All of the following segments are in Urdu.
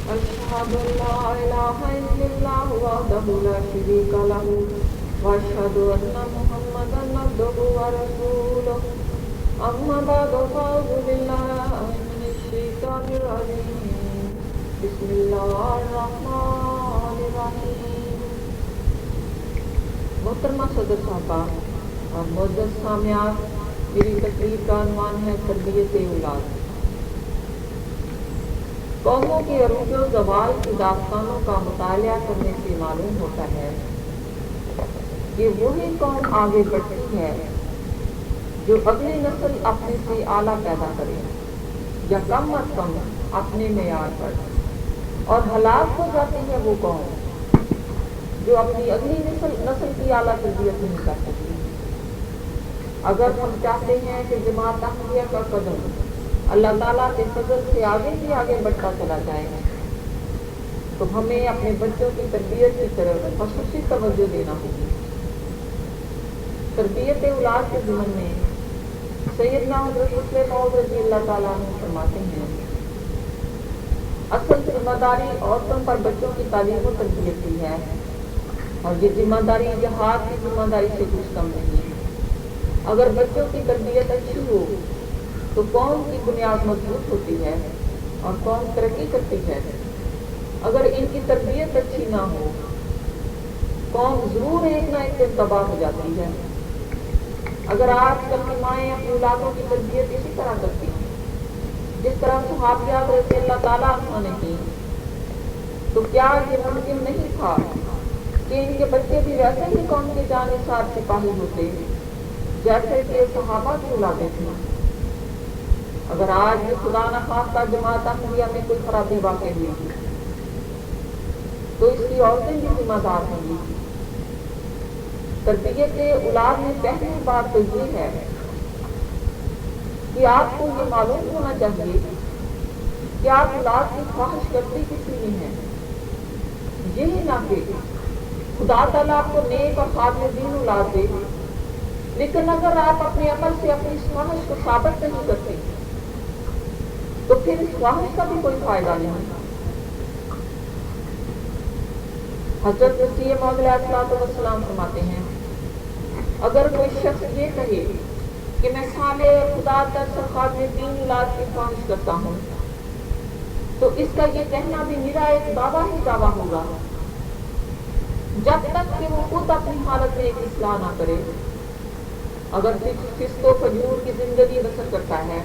أشهد أن لا إله إلا الله وحده لا شريك له وأشهد أن محمدا عبده ورسوله أما بعد فأعوذ بالله من الشيطان الرجيم بسم الله الرحمن الرحيم. محترمہ صدر صاحبہ اور معزز سامعات، میری تقریر کا عنوان ہے تربیت اولاد. قوموں کے عروج و زوال کی داستانوں کا مطالعہ کرنے سے معلوم ہوتا ہے کہ وہی قوم آگے بڑھتی ہے جو اگلی نسل اپنے سے اعلیٰ پیدا کرے یا کم از کم اپنے معیار پر، اور ہلاک ہو جاتی ہے وہ قوم جو اپنی اگلی نسل کی اعلیٰ تربیت نہیں کر سکتی. اگر ہم چاہتے ہیں کہ جماعت احمدیہ کا قدم اللہ تعالیٰ کے فضل سے آگے بھی آگے بڑھتا چلا جائے تو ہمیں اپنے بچوں کی تربیت کی طرف خصوصی توجہ دینا ہوگی. تربیت اولاد کے ضمن میں سیدنا حضرت مسلم موعود رضی اللہ تعالیٰ عنہ فرماتے ہیں، اصل ذمہ داری عورتوں پر بچوں کی تعلیم و تربیت کی ہے، اور یہ ذمہ داری جہاد کی ذمہ داری سے کچھ کم نہیں. اگر بچوں کی تربیت اچھی ہو تو قوم کی بنیاد مضبوط ہوتی ہے اور قوم ترقی کرتی ہے. اگر ان کی تربیت اچھی نہ ہو قوم ضرور ایک نہ ایک دن تباہ ہو جاتی ہے. اگر آج کل کی مائیں اپنی اولادوں کی تربیت اسی طرح کرتی ہیں جس طرح صحابیات رضی اللہ تعالیٰ عنہ نے کی، تو کیا یہ ممکن نہیں تھا کہ ان کے بچے بھی ویسے ہی قوم کے جانثار سپاہی ہوتے جیسے کہ صحابہ کی اولادیں تھیں؟ اگر آج بھی خدا نخواستہ جماعت احمدیہ میں کوئی خرابی واقع ہوئی تو اس کی عورتیں بھی ذمہ دار ہوں گی. تربیت اولاد میں پہلی بات تو یہ ہے کہ آپ کو یہ معلوم ہونا چاہیے کہ آپ اولاد کی خواہش کرتے کس لیے ہیں. یہی نہ کہ خدا تعالیٰ آپ کو نیک اور قابل دین اولاد دے، لیکن اگر آپ اپنے عمل سے اپنی اس خواہش کو ثابت نہیں کرتے تو پھر اس خواہش کا بھی کوئی فائدہ نہیں. حضرت مسیح موعود علیہ السلام فرماتے ہیں، اگر کوئی شخص یہ کہے کہ میں صالح خدا ترس اور خادم دین اولاد کی خواہش کرتا ہوں تو اس کا یہ کہنا بھی میرا ایک دعویٰ ہی دعویٰ ہوگا جب تک کہ وہ خود اپنی حالت میں ایک اصلاح نہ کرے. اگر فسق و فجور کی زندگی بسر کرتا ہے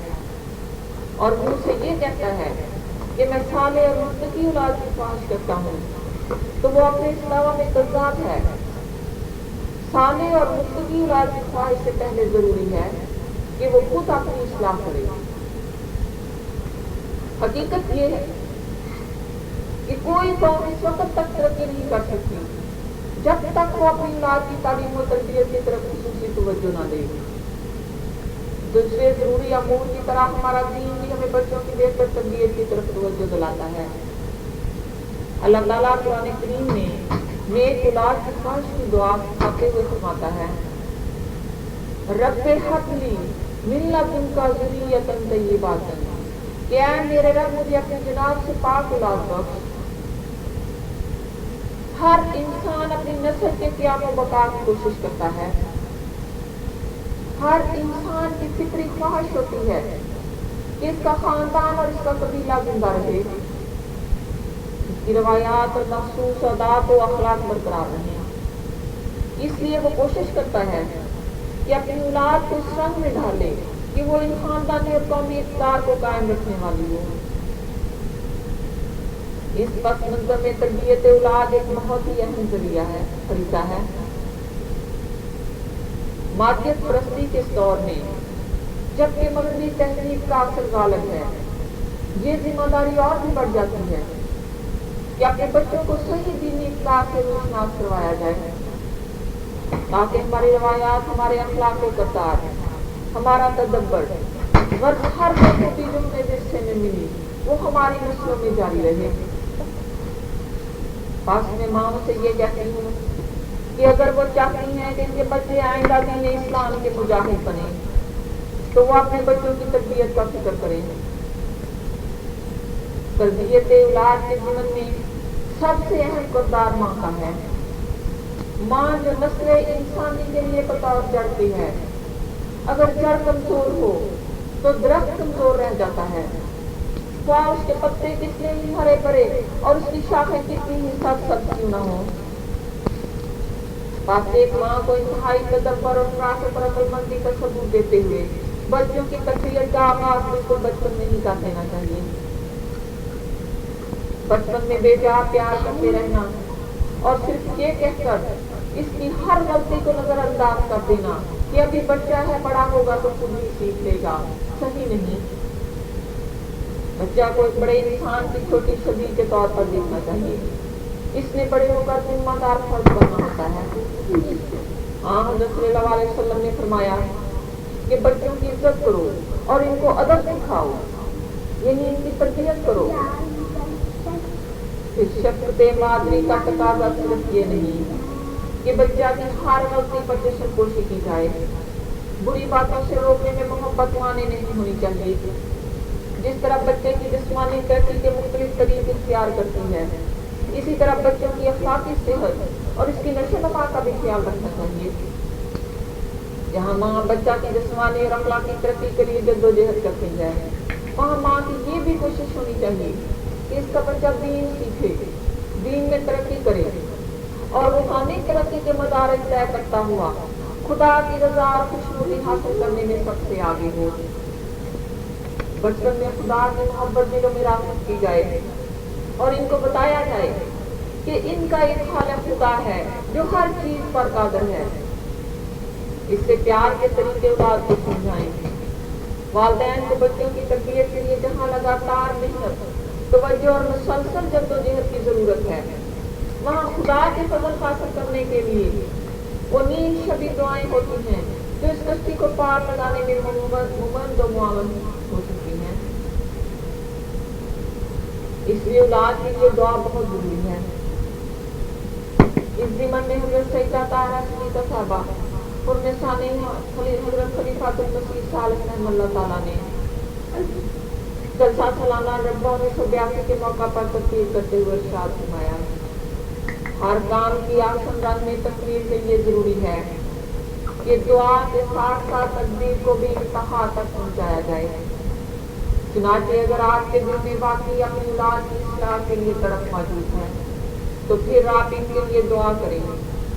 اور منہ سے یہ کہتا ہے کہ میں صالح اور متقی اولاد کی خواہش کرتا ہوں تو وہ اپنے اس دعویٰ میں کذاب ہے. صالح اور متقی اولاد کی خواہش سے پہلے ضروری ہے کہ وہ خود اپنی اصلاح کرے. حقیقت یہ ہے کہ کوئی قوم اس وقت تک ترقی نہیں کر سکتی جب تک وہ اپنی اولاد کی تعلیم و تربیت کی طرف خصوصی توجہ نہ دے. دوسرے ضروری امور کی طرح ہمارا دین بھی ہمیں بچوں کی بہتر تربیت کی طرف توجہ دلاتا ہے. اللہ تعالیٰ قرآن کریم میں نیک اولاد کی خواہش کی دعا سکھاتے ہوئے فرماتا ہے، رب ہب لی من لدنک ذریۃ طیبۃ، کہ اے میرے رب مجھے اپنے جناب سے پاک اولاد بخش. ہر انسان اپنی نسل کے قیام و بقا کی کوشش کرتا ہے. ہر انسان کی فطری خواہش ہوتی ہے کہ اس کا خاندان اور اس کا قبیلہ زندہ رہے، اس کی روایات اور مخصوص عادات و اخلاق برقرار رہیں. اس لیے وہ کوشش کرتا ہے کہ اپنی اولاد کو اس رنگ میں ڈھالے کہ وہ ان خاندانی اور قومی اقدار کو قائم رکھنے والی ہو. اس پس منظر میں تربیت اولاد ایک بہت ہی اہم ذریعہ ہے، طریقہ ہے. مادیت پرستی کے اس دور میں جبکہ مغربی تہذیب کا اثر غالب ہے، یہ ذمہ داری اور بھی بڑھ جاتی ہے کہ اپنے بچوں کو صحیح دینی اخلاق سے روشناس کروایا جائے تاکہ ہماری روایات، ہمارے اخلاق و کردار، ہمارا تدبر غرض ہر بخوبی جو ہمیں ورثے میں ملی وہ ہماری نسلوں میں جاری رہے. پاس میں ماں سے یہ کہتی ہوں کہ اگر وہ چاہتی ہیں کہ ان کے بچے آئندہ دین اسلام کے مجاہد بنے تو وہ اپنے بچوں کی تربیت کا فکر کریں. تربیت اولاد کے ضمن میں سب سے اہم کردار ماں کا ہے۔ ماں جو نسل انسانی کے لیے بطور جڑ کی ہے، اگر جڑ کمزور ہو تو درخت کمزور رہ جاتا ہے، خواہ اس کے پتے کتنے ہی ہرے بھرے اور اس کی شاخیں کتنی ہی سبز کیوں نہ ہو۔ پاس ایک ماں کو انتہائی تدبر اور فراست اور عقل مندی کا ثبوت دیتے ہوئے بچوں کی تربیت کا آغاز بالکل بچپن میں ہی کر دینا چاہیے۔ بچپن میں بے جا پیار کرتے رہنا اور صرف یہ کہہ کر اس کی ہر غلطی کو نظر انداز کر دینا کہ ابھی بچہ ہے، بڑا ہوگا تو خود ہی سیکھ لے گا، صحیح نہیں۔ بچہ کو ایک بڑے انسان کی چھوٹی شبیہ کے طور پر دیکھنا چاہیے، اس نے بڑے ہو کر ذمہ دار فرد بننا ہوتا ہے۔ حضرت صلی اللہ علیہ وسلم نے فرمایا کہ بچوں کی عزت کرو اور ان کو ادب سکھاؤ، یعنی ان کی تربیت کرو۔ پھر شفقت مادری کا تقاضا صرف یہ نہیں کہ بچہ کی ہر غلطی پر چشم پوشی کی جائے، بری باتوں سے روکنے میں محبت مانے نہیں ہونی چاہیے۔ جس طرح بچے کی جسمانی ترقی کے مختلف طریقے اختیار کرتی ہے، اسی طرح بچوں کی اخلاقی صحت اور اس کی نشو و نما کا بھی خیال رکھنا چاہیے۔ جہاں ماں بچہ کی جسمانی اور اخلاقی ترقی کے لیے جدوجہد کرتی ہے، وہاں ماں کی یہ بھی کوشش ہونی چاہیے کہ اس کا بچہ دین سیکھے، دین میں ترقی کرے اور روحانی ترقی کے مدارج طے کرتا ہوا خدا کی رضا اور خوشنودی حاصل کرنے میں سب سے آگے ہو۔ بچپن میں خدا کی محبت دلوں میں راسخ کی جائے اور ان کو بتایا جائے کہ ان کا ایک خالق خدا ہے جو ہر چیز پر قادر ہے۔ اس سے پیار کے طریقے اولاد کو سمجھائیں۔ والدین کو بچوں کی تربیت کے لیے جہاں لگاتار محنت، توجہ اور مسلسل جدوجہد کی ضرورت ہے، وہاں خدا کے فضل حاصل کرنے کے لیے وہ نیک شبی دعائیں ہوتی ہیں جو اس کشتی کو پار لگانے میں ممند و معاون ہو سکتی ہیں۔ اس لیے اولاد کے لیے دعا بہت ضروری ہے۔ اس ضمن میں حضرت سیدہ طاہرہ صدیقہ صاحبہ حضرت خلیفۃ المسیح صالح رحمہ اللہ تعالیٰ نے جلسہ سالانہ ربہ 1982 کے موقع پر تقریر کرتے ہوئے ارشاد فرمایا، ہر کام کی آسن رنگ میں تقریر کے لیے ضروری ہے کہ دعا کے ساتھ ساتھ تقدیر کو بھی انتہا تک پہنچایا جائے۔ چنانچہ اگر آپ کے دل میں واقعی اپنی اولاد کی اصلاح کے لیے تڑپ موجود ہے تو پھر آپ ان کے لیے دعا کریں،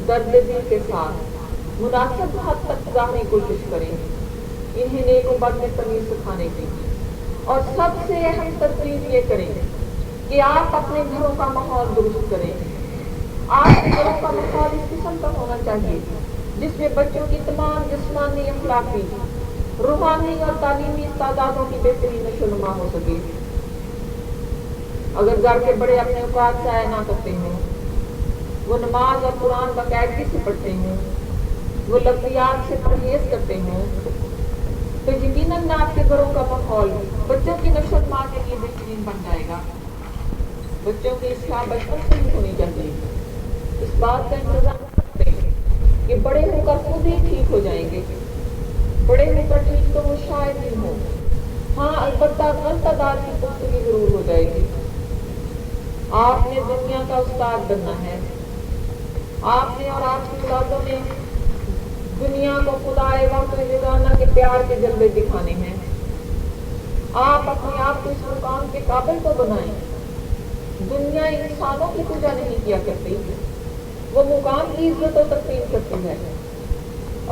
درد دل کے ساتھ مناسب حد تک ظاہری کوشش کریں انہیں نیک و بد میں تمیز سکھانے کی، اور سب سے اہم ترتیب یہ کریں کہ آپ اپنے گھروں کا ماحول درست کریں۔ آپ کے گھروں کا ماحول اس قسم کا ہونا چاہیے جس میں بچوں کی تمام جسمانی، اخلاقی، روحانی اور تعلیمی استعدادوں کی بہترین نشو و نما ہو سکے۔ اگر گھر کے بڑے اپنے اوقات ضائع نہ کرتے ہوں، وہ نماز اور قرآن باقاعدگی سے پڑھتے ہوں، وہ لغویات سے پرہیز کرتے ہوں، تو یقیناً آپ کے گھروں کا ماحول بچوں کی نشو و نما کے لیے بہترین بن جائے گا۔ بچوں کی اصلاح بچپن سے ہی ہونی چاہیے۔ اس بات کا انتظام کرتے ہیں کہ بڑے ہو کر خود ہی ٹھیک ہو جائیں گے۔ بڑے ہو کر ٹھیک تو وہ شاید ہی ہوں، ہاں البتہ غلط ادار کی پختگی ضرور ہو جائے گی۔ آپ نے دنیا کا استاد بننا ہے۔ آپ نے اور آپ کی اولادوں نے دنیا کو خدا وقت یگانہ کے پیار کے جلوے دکھانے ہیں۔ آپ اپنے آپ کو اس مقام کے قابل تو بنائیں۔ دنیا انسانوں کی پوجا نہیں کیا کرتی، وہ مقام کی عزت و تقدیر کرتی ہے۔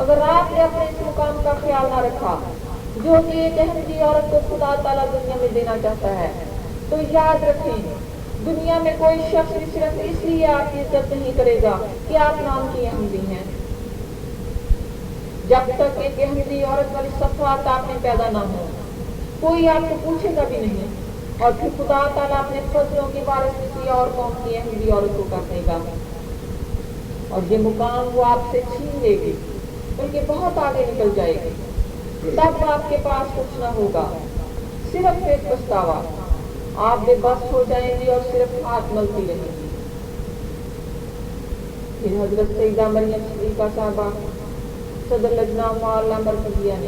اگر آپ نے اپنے اس مقام کا خیال نہ رکھا جو کہ ایک احمدی عورت کو خدا تعالیٰ دنیا میں دینا چاہتا ہے، تو یاد رکھیں دنیا میں کوئی شخص بھی صرف اس لیے آپ کی عزت نہیں کرے گا کہ آپ نام کی احمدی ہیں۔ جب تک ایک احمدی عورت والی صفات آپ میں پیدا نہ ہو، کوئی آپ کو پوچھے گا بھی نہیں، اور پھر خدا تعالیٰ اپنے فضلوں کی وارث کسی اور قوم کی احمدی عورت کو کر دے گا، اور یہ مقام وہ آپ سے چھین لے گی، بلکہ بہت آگے نکل جائے گی۔ تب آپ کے پاس کچھ نہ ہوگا، صرف ایک پچھتاوا۔ آپ بے بس ہو جائیں گی اور صرف ہاتھ ملتی رہیں گی۔ پھر حضرت سیدہ مریم صدیقہ صاحبہ صدر لجنہ معلیٰ مرکزیہ نے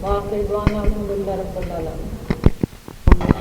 واخر دعوانا الحمدللہ رب العالمین.